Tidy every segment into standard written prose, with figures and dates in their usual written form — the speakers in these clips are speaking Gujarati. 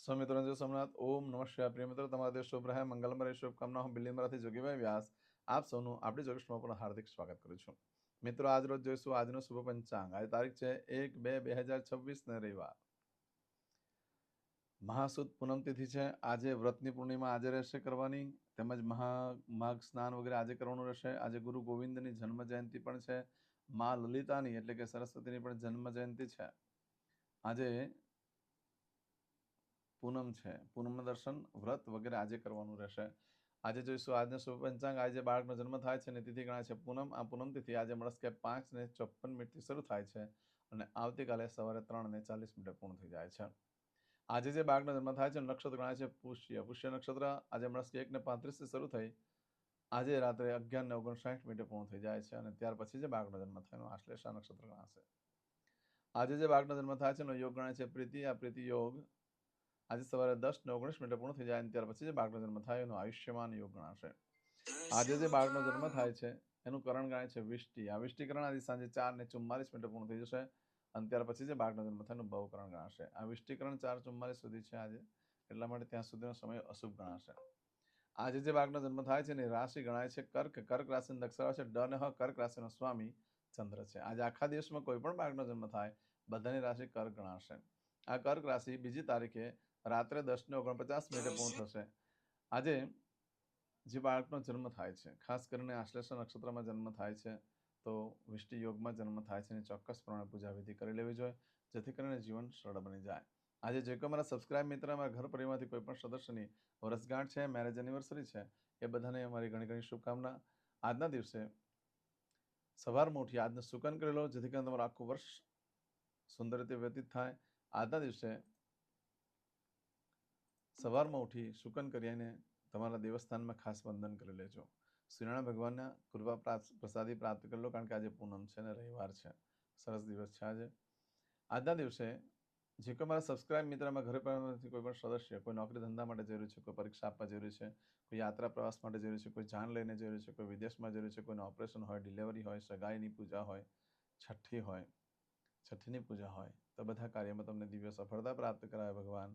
સ્વામિત્રંજય સોમનાથ ઓમ નમઃ શિવાય। પ્રિય મિત્રો, તમારા દેશ શુભ રહે, મંગલમય રહે, શુભકામનાઓ બિલ્લીમરાથી જોગીભાઈ વ્યાસ આપ સૌનું આપણી જોગેશમાં પણ હાર્દિક સ્વાગત કરું છું। મિત્રો, આજ રોજ જોઈશું આજનું શુભ પંચાંગ। આજે તારીખ છે 1-2-2026 ને રવિવાર, મહાસુદ પૂનમ તિથિ છે। આજે વ્રતની પૂર્ણિમા આજે રહેશે કરવાની, તેમજ માઘ સ્નાન વગેરે આજે કરવાનું રહેશે। આજે ગુરુ ગોવિંદની જન્મ જયંતિ પણ છે। મા લલિતાની એટલે કે સરસ્વતીની પણ જન્મ જયંતિ છે। આજે પૂનમ છે, પૂનમના દર્શન વ્રત વગેરે આજે કરવાનું રહેશે। આજે જોઈશું આજનો શુભ પંચાંગ। આજે બાળકનો જન્મ થાય છે અને તિથિ ગણાય છે પૂનમ। આ પૂનમ તિથિ આજે મળસ્કે 5:54 શરૂ થાય છે અને આવતીકાલે સવારે 3:40 પૂર્ણ થઈ જાય છે। આજે જે બાળકનો જન્મ થાય છે નક્ષત્ર ગણાય છે પુષ્ય। પુષ્ય નક્ષત્ર આજે મળસ્કે 1:35 શરૂ થઈ આજે રાત્રે 11:59 પૂર્ણ થઈ જાય છે અને ત્યાર પછી જે બાળકનો જન્મ થાય એનું આશ્લેષા નક્ષત્ર ગણાશે। આજે જે બાળકનો જન્મ થાય છે એનો યોગ ગણાય છે પ્રીતિ। આ પ્રીતિ યોગ આજે સવારે 10:19 પૂર્ણ થઈ જાય અને ત્યાર પછી જે બાળકનો જન્મ થાય એનો આયુષ્યમાન યોગ ગણાશે। આજે જે બાળકનો જન્મ થાય છે એનું કરણ ગણાય છે વિષ્ટિ। આ વિષ્ટિકરણ આજે સાંજે 4:44 પૂર્ણ થઈ જશે અને ત્યાર પછી જે બાળકનો જન્મ થાય એનું ભવકરણ ગણાશે। આ વિષ્ટિકરણ 4:44 સુધી છે આજે, એટલા માટે ત્યાં સુધીનો સમય અશુભ ગણાશે। આજે જે બાળકનો જન્મ થાય છે એની રાશિ ગણાય છે કર્ક। કર્ક રાશિનો અક્ષર છે ડ અને હ। કર્ક રાશિનો સ્વામી ચંદ્ર છે। આજે આખા દિવસમાં કોઈ પણ બાળકનો જન્મ થાય બધાની રાશિ કર્ક ગણાશે। આ કર્ક રાશિ બીજી તારીખે રાત્રે 10:49 પૂર્ણ થશે। આજે જે બાળકનો જન્મ થાય છે, ખાસ કરીને આશ્લેષા નક્ષત્રમાં જન્મ થાય છે તો વિષ્ટિ યોગમાં જન્મ થાય છે એની ચોક્કસ પ્રમાણે પૂજા વિધિ કરી લેવી જોઈએ, જેથી કરીને જીવન સરળ બની જાય। આજે જે કોઈ મારા સબસ્ક્રાઇબ મિત્ર, અમારા ઘર પરિવારમાંથી કોઈ પણ સદસ્યની વર્ષગાંઠ છે, મેરેજ એનિવર્સરી છે, એ બધાને અમારી ઘણી ઘણી શુભકામના। આજના દિવસે સવારમાં ઉઠી આજનું સુકન કરી લો, જેથી કરીને તમારું આખું વર્ષ સુંદર રીતે વ્યતીત થાય। આજના દિવસે સવારમાં ઉઠી શુકન કરીને તમારા દેવસ્થાનમાં ખાસ વંદન કરી લેજો। શ્રીનારાયણ ભગવાનના કૃપા પ્રસાદી પ્રાપ્ત કરી લો, કારણ કે આજે પૂનમ છે અને રવિવાર છે, સરસ દિવસ છે આજે। આજના દિવસે જે કોઈ મારા સબસ્ક્રાઇબ મિત્રમાં ઘરે પરિવારમાંથી કોઈ પણ સદસ્ય કોઈ નોકરી ધંધા માટે જરૂરી છે, કોઈ પરીક્ષા આપવા જરૂરી છે, કોઈ યાત્રા પ્રવાસ માટે જરૂરી છે, કોઈ જાન લઈને જરૂરી છે, કોઈ વિદેશમાં જરૂરી છે, કોઈનું ઓપરેશન હોય, ડિલિવરી હોય, સગાઈની પૂજા હોય, છઠ્ઠી હોય, છઠ્ઠીની પૂજા હોય, તો બધા કાર્યમાં તમને દિવ્ય સફળતા પ્રાપ્ત કરાવે ભગવાન,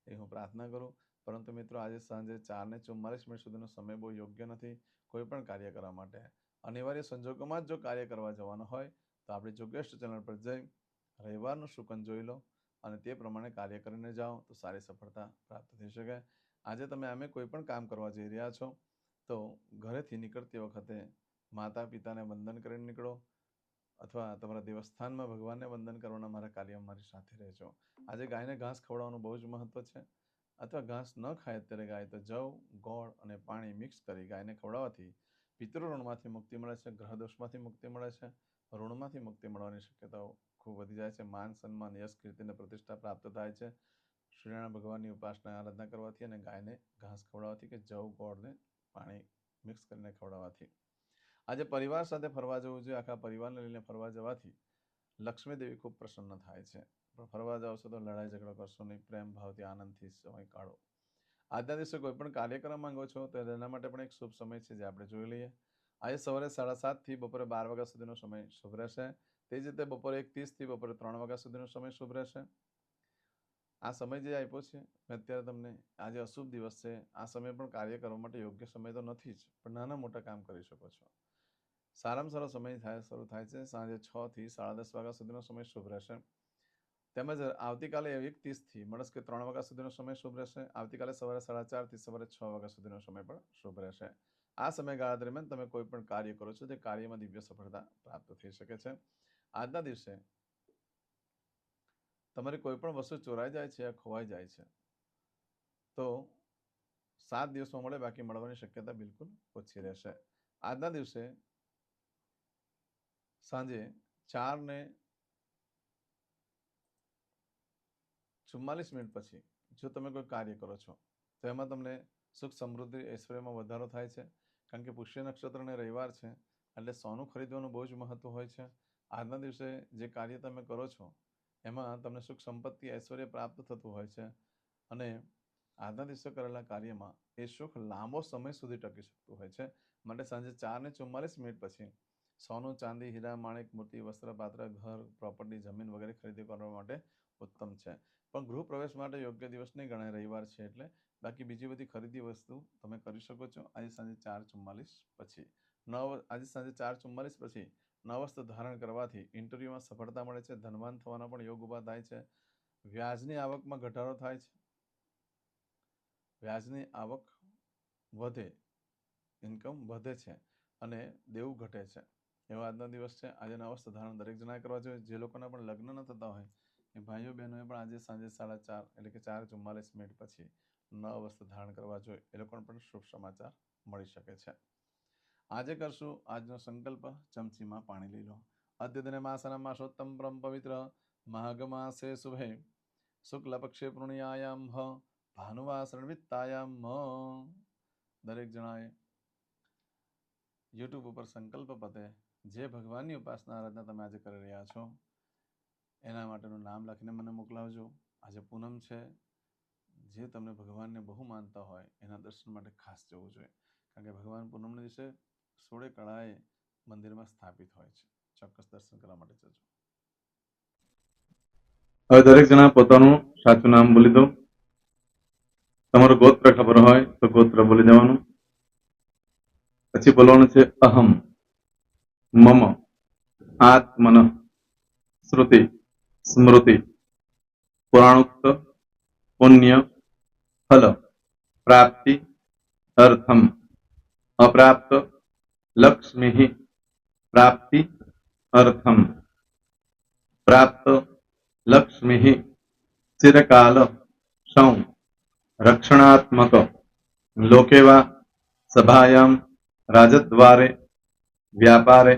એ હું પ્રાર્થના કરું। પરંતુ મિત્રો, આજે સાંજે 4:44 સુધીનો સમય બહુ યોગ્ય નથી કોઈ પણ કાર્ય કરવા માટે। અનિવાર્ય સંજોગોમાં જ જો કાર્ય કરવા જવાનું હોય તો આપણી જોગેશ ચેનલ પર જઈ રવિવારનું શુકન જોઈ લો અને તે પ્રમાણે કાર્ય કરીને જાઓ તો સારી સફળતા પ્રાપ્ત થઈ શકે। આજે તમે આમે કોઈ પણ કામ કરવા જઈ રહ્યા છો તો ઘરેથી નીકળતી વખતે માતા પિતાને વંદન કરીને નીકળો, અથવા તમારા દેવસ્થાનમાં ભગવાનને વંદન કરવાના મારા કાર્યમાં મારી સાથે રહેજો। આજે ગાયને ઘાસ ખવડાવવાનું બહુ જ મહત્વ છે, અથવા ઘાસ ન ખાય અત્યારે ગાય તો જવ, ગોળ અને પાણી મિક્સ કરી ગાયને ખવડાવવાથી પિતૃ ઋણમાંથી મુક્તિ મળે છે, ગ્રહ દોષમાંથી મુક્તિ મળે છે, ઋણમાંથી મુક્તિ મળવાની શક્યતાઓ ખૂબ વધી જાય છે। માન સન્માન યશ કીર્તિ અને પ્રતિષ્ઠા પ્રાપ્ત થાય છે શ્રીનારાયણ ભગવાનની ઉપાસના આરાધના કરવાથી અને ગાયને ઘાસ ખવડાવવાથી કે જવ, ગોળને પાણી મિક્સ કરીને ખવડાવવાથી। આજે પરિવાર સાથે ફરવા જવું જોઈએ। આખા પરિવારને લઈને ફરવા જવાથી લક્ષ્મી દેવી ખૂબ પ્રસન્ન થાય છે। પણ ફરવા જાઓ છો તો લડાઈ ઝઘડો કરશો નહીં, પ્રેમ ભાવથી આનંદથી સમય કાઢો। આજના દિવસે કોઈ પણ કાર્ય કરવા માંગો છો તો એના માટે પણ એક શુભ સમય છે, જે આપણે જોઈ લઈએ। આજે સવારે 7:30 થી બપોરે 12 વાગ્યા સુધીનો સમય શુભ રહેશે। તે જ રીતે બપોરે 1:30 થી બપોરે 3 વાગ્યા સુધીનો સમય શુભ રહેશે। આ સમય જે આપ્યો છે મેં અત્યારે તમને, આજે અશુભ દિવસ છે, આ સમય પણ કાર્ય કરવા માટે યોગ્ય સમય તો નથી જ, પણ નાના મોટા કામ કરી શકો છો। સારામાં સારો સમય શરૂ થાય છે સાંજે 6 થી 10:30 વાગ્યા સુધીનો સમય શુભ રહેશે। તેમજ આવતીકાલે 1:30 થી મળસ્કે 3 વાગ્યા સુધીનો સમય શુભ રહેશે। આવતીકાલે સવારે 4:30 થી સવારે 6 વાગ્યા સુધીનો સમય પણ શુભ રહેશે। આ સમયગાળા દરમિયાન તમે કોઈ પણ કાર્ય કરો છો તે કાર્યમાં દિવ્ય સફળતા પ્રાપ્ત થઈ શકે છે। આજના દિવસે તમારી કોઈ પણ વસ્તુ ચોરાઈ જાય છે યા ખોવાઈ જાય છે તો 7 દિવસમાં મળે, બાકી મળવાની શક્યતા બિલકુલ ઓછી રહેશે। આજના દિવસે સાંજે 4:44 પછી જો તમે કોઈ કાર્ય કરો છો તો એમાં તમને સુખ સમૃદ્ધિ ઐશ્વર્યમાં વધારો થાય છે, કારણ કે પુષ્ય નક્ષત્ર અને રવિવાર છે એટલે સોનું ખરીદવાનું બહુ જ મહત્વ હોય છે। આજના દિવસે જે કાર્ય તમે કરો છો એમાં તમને સુખ સંપત્તિ ઐશ્વર્ય પ્રાપ્ત થતું હોય છે અને આજના દિવસે કરેલા કાર્યમાં એ સુખ લાંબો સમય સુધી ટકી શકતું હોય છે। માટે સાંજે 4:44 પછી સોનું, ચાંદી, હીરા, માણેક, મોતી, વસ્ત્ર, પાત્ર, ઘર, પ્રોપર્ટી, જમીન વગેરે ખરીદી કરવા માટે ઉત્તમ છે। પણ ગૃહ પ્રવેશ માટે યોગ્ય દિવસ નહીં ગણાય, રવિવાર છે એટલે. બાકી બીજી બધી ખરીદી વસ્તુ તમે કરી શકો છો આજે સાંજે 4:44 પછી. આજે સાંજે 4:44 પછી નવ વસ્ત્ર ધારણ કરવાથી ઇન્ટરવ્યુમાં સફળતા મળે છે, ધનવાન થવાના પણ યોગ ઉભા થાય છે, વ્યાજની આવકમાં ઘટાડો થાય છે, વ્યાજની આવક વધે, ઇન્કમ વધે છે અને દેવું ઘટે છે. એવો આજનો દિવસ છે. આજે નવ વસ્ત્ર ધારણ દરેક જણાએ કરવા જોઈએ. જે લોકોના પણ લગ્ન ન થતા હોય એ ભાઈઓ બહેનોએ પણ આજે સાંજે 4:30 એટલે કે 4:44 પછી નવ વસ્ત્ર ધારણ કરવા જોઈએ. એ લોકોને પણ શુભ સમાચાર મળી શકે છે. આજે કરશું આજનો સંકલ્પ. ચમચીમાં પાણી લઈ લો. અદ્યતને માસના માસોત્તમ પરમ પવિત્ર માઘ માસે શુભે શુક્લ પક્ષે પૂર્ણિયાયામ ભાનુવાસરણવિત્તાયામ દરેક જણાએ યુટ્યુબ ઉપર સંકલ્પ પતે જે ભગવાનની ઉપાસના આરાધના તમે આજે કરી રહ્યા છો એના માટેનું નામ લખીને મને મોકલાવજો. આજે પૂનમ છે. જે તમને ભગવાનને બહુ માનતા હોય એના દર્શન માટે ખાસ જવું જોઈએ, કારણ કે ભગવાન પૂનમના દિવસે 16 કળાએ મંદિરમાં સ્થાપિત હોય છે. ચોક્કસ દર્શન કરવા માટે જજો. હવે દરેક જણા પોતાનું સાચું નામ બોલી દો. તમારું ગોત્ર ખબર હોય તો ગોત્ર બોલી દેવાનું. પછી બોલવાનું છે અહમ, મમ, આત્મન, શ્રુતિ, સ્મૃતિ, પુરાણોક્ત, પુણ્ય, ફલ, પ્રાપ્તિ, અર્થમ, અપ્રાપ્ત, લક્ષ્મી, પ્રાપ્તિ, અર્થમ, પ્રાપ્ત, લક્ષ્મી, ચિરકાલ, સૌ, રક્ષણાત્મક, લોકેવા, સભાયામ, રાજદ્વારે, વ્યાપારે,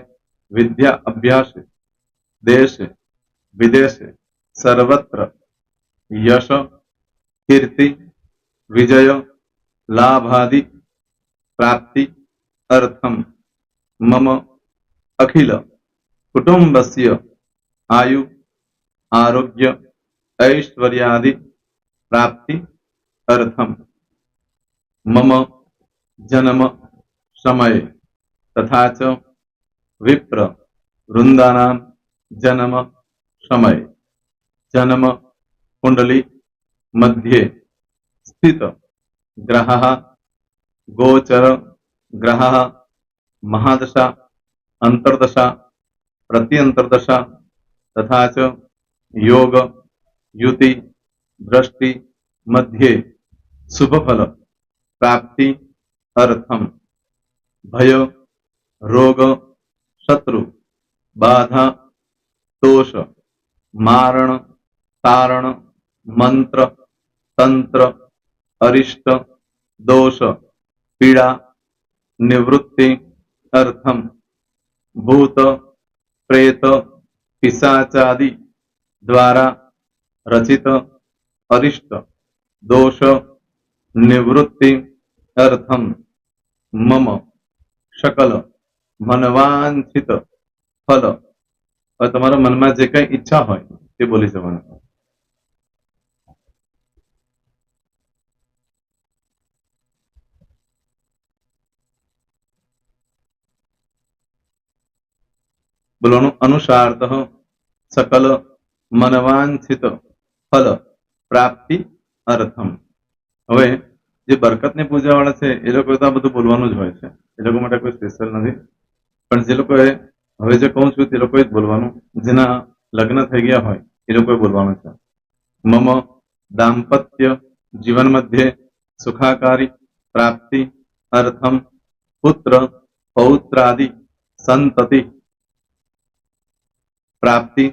વિદ્યા અભ્યાસે, દેશે, વિદેશે, સર્વત્ર, યશ, કીર્તિ, વિજય, લાભાદि, પ્રાપ્તિ, અર્થમ, મમ, અખિલ, કુટુંબસ્ય, આયુ, આરોગ્ય, ऐश्वर्यादि, प्राप्ति, अर्थम, मम, जन्म, समय, तथा च विप्र, वृंदानां, जन्म, समय, जन्म, कुंडली, मध्ये, स्थित, ग्रहः, गोचर, ग्रहः, महादशा, अंतर्दशा, प्रत्यंतर्दशा, तथा च योग, युति, दृष्टि, मध्ये, शुभ फल, प्राप्ति, अर्थम, भय, रोग, शत्रु, बाधा, दोष, मारण, तारण, मंत्र, तंत्र, अरिष्ट, दोष, पीड़ा, निवृत्ति, अर्थम, भूत, प्रेत, पिशाचादि द्वारा रचित अरिष्ट, दोष, निवृत्ति, अर्थम, मम, सकल, मनवांछित फल. હવે તમારા મનમાં જે કઈ ઈચ્છા હોય તે બોલી જવાનું. બોલવાનું અનુસારતઃ सकल मनवांछित फल प्राप्ति अर्थम. હવે જે બરકતની પૂજા વાળા છે એ લોકો તો આ બધું બોલવાનું જ હોય છે, એ લોકો માટે કોઈ સ્પેશિયલ નથી. પણ જે લોકોએ હવે જે કહું છું તે લોકોએ જ બોલવાનું. જેના લગ્ન થઈ ગયા હોય એ લોકોએ બોલવાનું છે. મમ દાંપત્ય જીવન મધ્યે સુખાકારી પ્રાપ્તિ અર્થમ પુત્ર પૌત્રાદિ સંતતિ પ્રાપ્તિ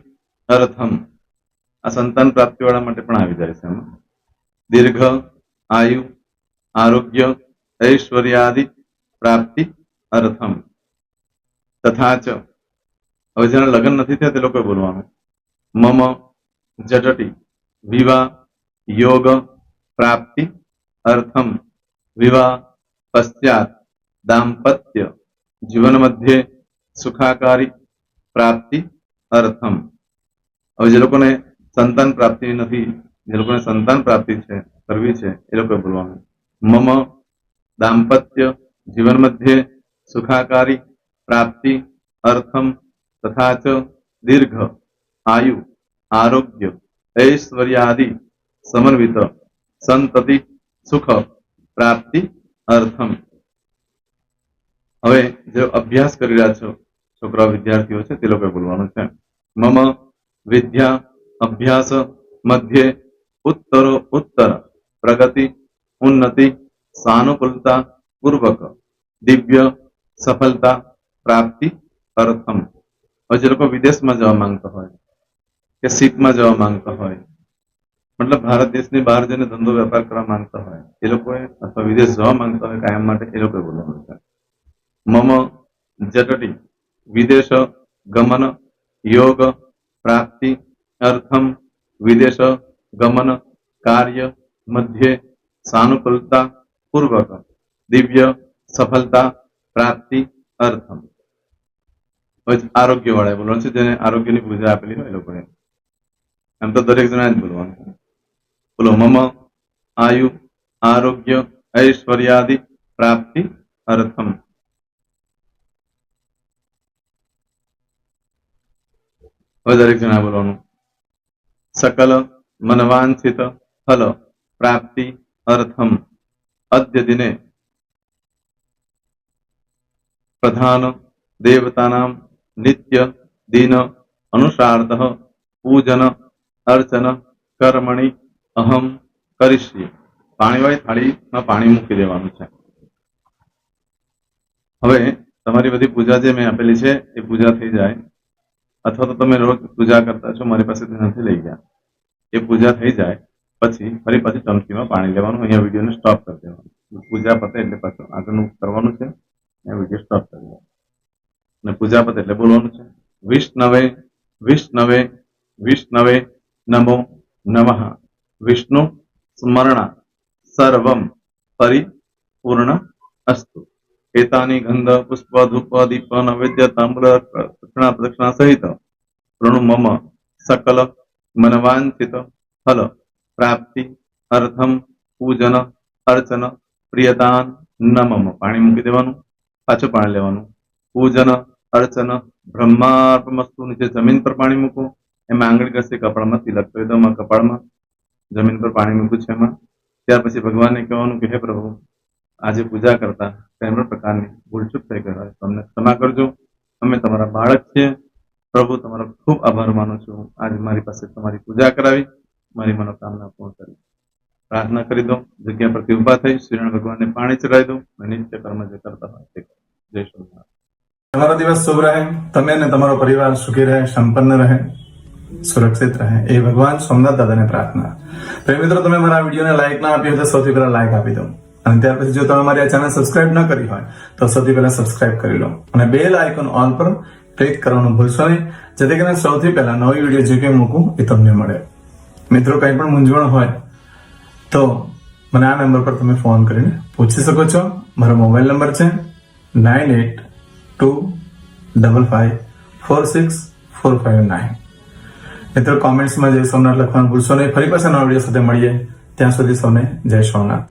અર્થમ. આ સંતાન પ્રાપ્તિ વાળા માટે પણ આવી જાય છે. દીર્ઘ આયુ આરોગ્ય ऐश्वर्यादि પ્રાપ્તિ અર્થમ. તથા ચ હવે જેના લગ્ન નથી થયા તે લોકોએ બોલવાનું. મમ જટટી વિવાહ યોગ પ્રાપ્તિ અર્થમ વિવાહ પશ્ચાત દાંપત્ય જીવન મધ્યે સુખાકારી પ્રાપ્તિ અર્થમ. હવે જે લોકોને સંતાન પ્રાપ્તિ નથી, જે લોકોને સંતાન પ્રાપ્તિ છે કરવી છે એ લોકોએ બોલવાનું. મમ દાંપત્ય જીવન મધ્યે સુખાકારી પ્રાપ્તિ અર્થમ તથા ચ દીર્ઘ આયુ આરોગ્ય ऐश्वर्यादि સમન્વિત સંતતિ સુખ પ્રાપ્તિ અર્થમ. હવે જે અભ્યાસ કરી રહ્યા છો છોકરા વિદ્યાર્થીઓ છે તે લોકોએ બોલવાનું છે. મમ વિદ્યા અભ્યાસ મધ્યે ઉત્તરો ઉત્તર પ્રગતિ ઉન્નતિ સાનુકૂલતા પૂર્વક દિવ્ય સફળતા પ્રાપ્તિ અર્થમ. હવે જે લોકો વિદેશમાં જવા માંગતા હોય કે શીપમાં જવા માંગતા હોય, મતલબ ભારત દેશની બહાર જઈને ધંધો વેપાર કરવા માંગતા હોય એ લોકોએ, અથવા વિદેશ જવા માંગતા હોય કાયમ માટે, એ લોકોએ બોલવાનું છે. મમ જટટી વિદેશ ગમન યોગ પ્રાપ્તિ અર્થમ વિદેશ ગમન કાર્ય મધ્યે સાનુકૂલતા પૂર્વક દિવ્ય સફળતા પ્રાપ્તિ અર્થમ. આરોગ્ય વાળા બોલવાનું છે, જેને આરોગ્યની પૂજા આપેલી હોય એ લોકોએ. એમ તો દરેક જણા જ બોલવાનું છે. બોલો. મમ આયુ આરોગ્ય ઐશ્વર્યાદિ પ્રાપ્તિ અર્થમ. હવે દરેક જણા બોલવાનું. સકલ મનવાંછિત ફલ પ્રાપ્તિ અર્થમ અદ્ય દિને પ્રધાન દેવતાનામ નિત્ય દિન અનુસાર્ધ પૂજન અર્ચન કર્મણિ અહમ કરીશ્યે. પાણીવાળી થાળીમાં પાણી મૂકી દેવાનું છે. હવે તમારી બધી પૂજા જે મેં આપેલી છે એ પૂજા થઈ જાય, અથવા તો તમે રોજ પૂજા કરતા છો, મારી પાસેથી નથી લઈ ગયા, એ પૂજા થઈ જાય પછી ફરી પાછી ચમચીમાં પાણી લેવાનું. અહીંયા વિડીયોને સ્ટોપ કરી દેવાનું. પૂજા પતે એટલે પાછું આગળનું કરવાનું છે. અહીંયા વિડીયો સ્ટોપ કરી દેવાનું અને પૂજા પતે એટલે બોલવાનું છે. વિષ્ણવે વિષ્ણવે વિષ્ણવે નમો નમઃ વિષ્ણુ સ્મરણ સર્વમ પરિપૂર્ણ અસ્તુ. એતાની ગંધ પુષ્પ ધૂપ દીપ નૈવેદ્ય તાંબૂલ પ્રદક્ષિણા સહિત પ્રણુ મમ સકલ મનવાંછિત ફલ પ્રાપ્તિ અર્થમ પૂજન અર્ચન પ્રિયતાન નમમ. પાણી મૂકી દેવાનું, પાછું પાણી લેવાનું. પૂજન અર્ચન બ્રહ્માર્પણમસ્તુ. નીચે જમીન પર પાણી મૂકો, એમાં આંગળી ઘસી કપાળમાં તિલક કરી દો. કપાળમાં જમીન પર પાણી મૂક્યું છે એમાં. ત્યાર પછી ભગવાનને કહેવાનું કે હે પ્રભુ, આજે પૂજા કરતા કઈ પણ પ્રકારની ભૂલચૂક થઈ ગઈ હોય તો અમને ક્ષમા કરજો. અમે તમારા બાળક છીએ. પ્રભુ, તમારો ખૂબ આભાર માનું છું. આજે મારી પાસે તમારી પૂજા કરાવી, મારી મનોકામના પૂર્ણ કરી. પ્રાર્થના કરી દો. જગ્યા પરથી ઉભા થઈ શ્રીનારાયણ ભગવાનને પાણી ચડાવી દો અને નિત્ય કર્મ જે કરતા હોય તે કરો. જય સ્વામિનારાયણ. તમારો દિવસ શુભ રહે. તમે અને તમારો પરિવાર સુખી રહે, સંપન્ન રહે, સુરક્ષિત રહે, એ ભગવાન સોમનાથ દાદાને પ્રાર્થના. તો મિત્રો, તમે મારા વિડીયોને લાઈક ના આપી હોય તો સૌથી પહેલા લાઈક આપી દો. અને ત્યાર પછી જો તમે મારી આ ચેનલ સબસ્ક્રાઇબ ન કરી હોય તો સૌથી પહેલા સબસ્ક્રાઇબ કરી લો અને બેલ આઇકોન ઓલ પર ક્લિક કરવાનું ભૂલશો નહીં, જેથી કરીને સૌથી પહેલા નવી વિડીયો જે કંઈ મૂકું એ તમને મળે. મિત્રો, કંઈ પણ મૂંઝવણ હોય તો મને આ નંબર પર તમે ફોન કરીને પૂછી શકો છો. મારો મોબાઈલ નંબર છે 9825546459. મિત્રો, કોમેન્ટ્સમાં જય સોમનાથ લખવાનું ભૂલશો નહીં. ફરી પાછા નવા વિડીયો સાથે મળીએ. ત્યાં સુધી સૌને જય સોમનાથ.